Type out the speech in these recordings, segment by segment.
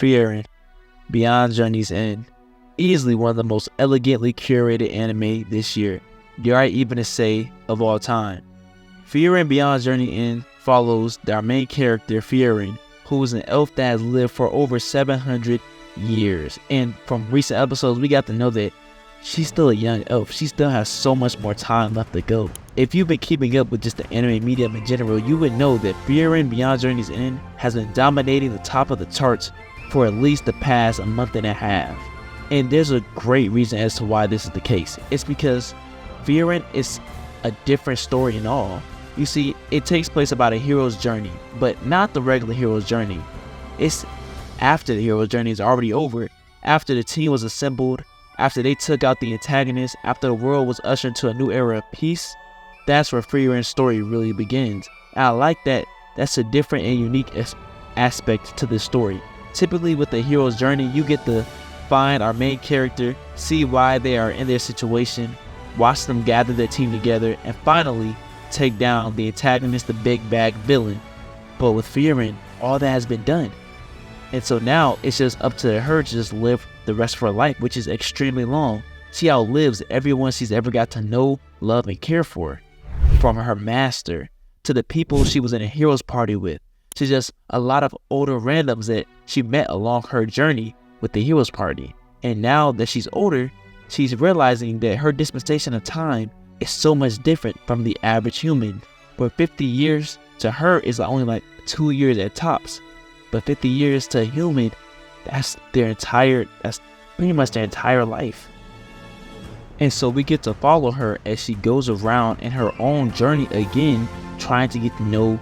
Frieren, Beyond Journey's End. Easily one of the most elegantly curated anime this year, dare I even to say of all time. Frieren Beyond Journey End follows our main character Frieren, who is an elf that has lived for over 700 years. And from recent episodes, we got to know that she's still a young elf. She still has so much more time left to go. If you've been keeping up with just the anime medium in general, you would know that Frieren Beyond Journey's End has been dominating the top of the charts for at least the past a month and a half. And there's a great reason as to why this is the case. It's because Frieren is a different story in all. You see, it takes place about a hero's journey, but not the regular hero's journey. It's after the hero's journey is already over, after the team was assembled, after they took out the antagonist, after the world was ushered into a new era of peace. That's where Frieren's story really begins. And I like that that's a different and unique aspect to this story. Typically with the hero's journey, you get to find our main character, see why they are in their situation, watch them gather their team together, and finally take down the antagonist, the big bad villain. But with Frieren, all that has been done. And so now it's just up to her to just live the rest of her life, which is extremely long. She outlives everyone she's ever got to know, love, and care for. From her master to the people she was in a hero's party with, to just a lot of older randoms that she met along her journey with the hero's party. And now that she's older, she's realizing that her dispensation of time is so much different from the average human. Where 50 years to her is only like 2 years at tops. But 50 years to a human, that's pretty much their entire life. And so we get to follow her as she goes around in her own journey again, trying to get to know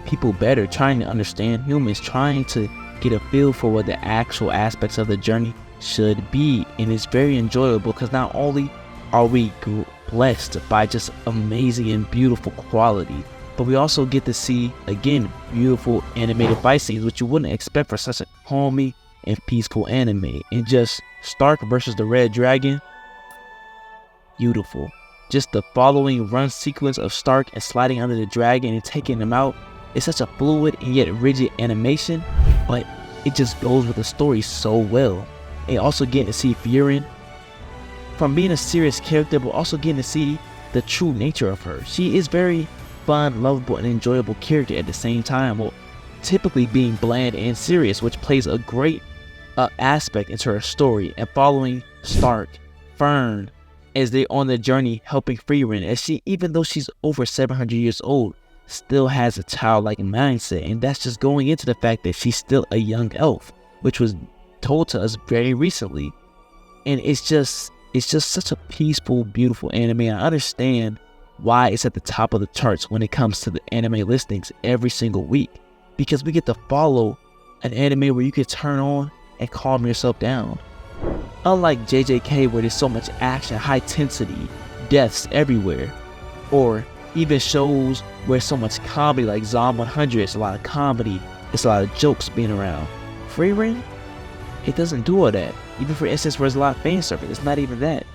people better, trying to understand humans, trying to get a feel for what the actual aspects of the journey should be. And it's very enjoyable because not only are we blessed by just amazing and beautiful quality, but we also get to see, again, beautiful animated fight scenes, which you wouldn't expect for such a homey and peaceful anime. And just Stark versus the Red Dragon, beautiful. Just the following run sequence of Stark and sliding under the dragon and taking him out is such a fluid and yet rigid animation, but it just goes with the story so well. And also getting to see Frieren from being a serious character, but also getting to see the true nature of her. She is very fun, lovable, and enjoyable character at the same time, while typically being bland and serious, which plays a great aspect into her story. And following Stark, Fern, as they're on their journey helping Frieren, as she, even though she's over 700 years old, still has a childlike mindset. And that's just going into the fact that she's still a young elf, which was told to us very recently. And it's just such a peaceful, beautiful anime. I understand why it's at the top of the charts when it comes to the anime listings every single week, because we get to follow an anime where you can turn on and calm yourself down. Unlike JJK, where there's so much action, high intensity, deaths everywhere, or even shows where so much comedy like Zom 100, it's a lot of comedy, it's a lot of jokes being around. Frieren, it doesn't do all that. Even for instance, where there's a lot of fan service, it's not even that.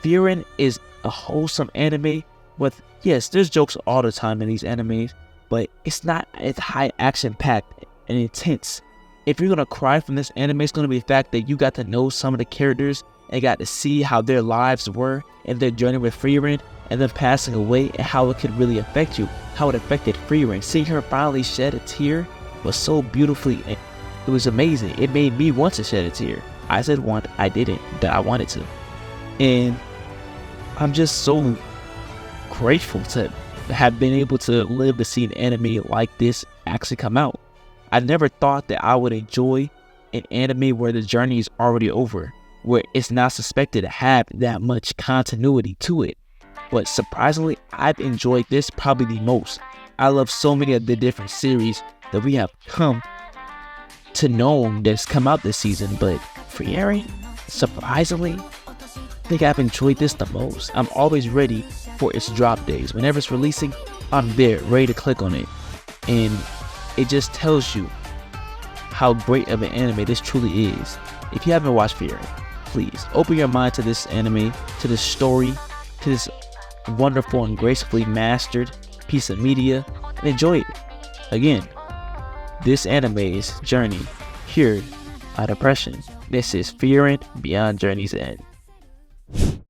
Frieren is a wholesome anime with, yes, there's jokes all the time in these animes, but it's not as high action packed and intense. If you're gonna cry from this anime, it's gonna be the fact that you got to know some of the characters and got to see how their lives were and their journey with Frieren and then passing away, and how it could really affect you, how it affected Frieren. Seeing her finally shed a tear was so beautifully, it was amazing. It made me want to shed a tear. I said want, I didn't, but I wanted to. And I'm just so grateful to have been able to live to see an anime like this actually come out. I never thought that I would enjoy an anime where the journey is already over, where it's not suspected to have that much continuity to it. But surprisingly, I've enjoyed this probably the most. I love so many of the different series that we have come to know that's come out this season, but Frieren, surprisingly, I think I've enjoyed this the most. I'm always ready for its drop days. Whenever it's releasing, I'm there, ready to click on it. And it just tells you how great of an anime this truly is. If you haven't watched Frieren, please open your mind to this anime, to this story, to this wonderful and gracefully mastered piece of media, and enjoy it. Again, this anime's journey, CURED, by depression. This is Fearing Beyond Journey's End.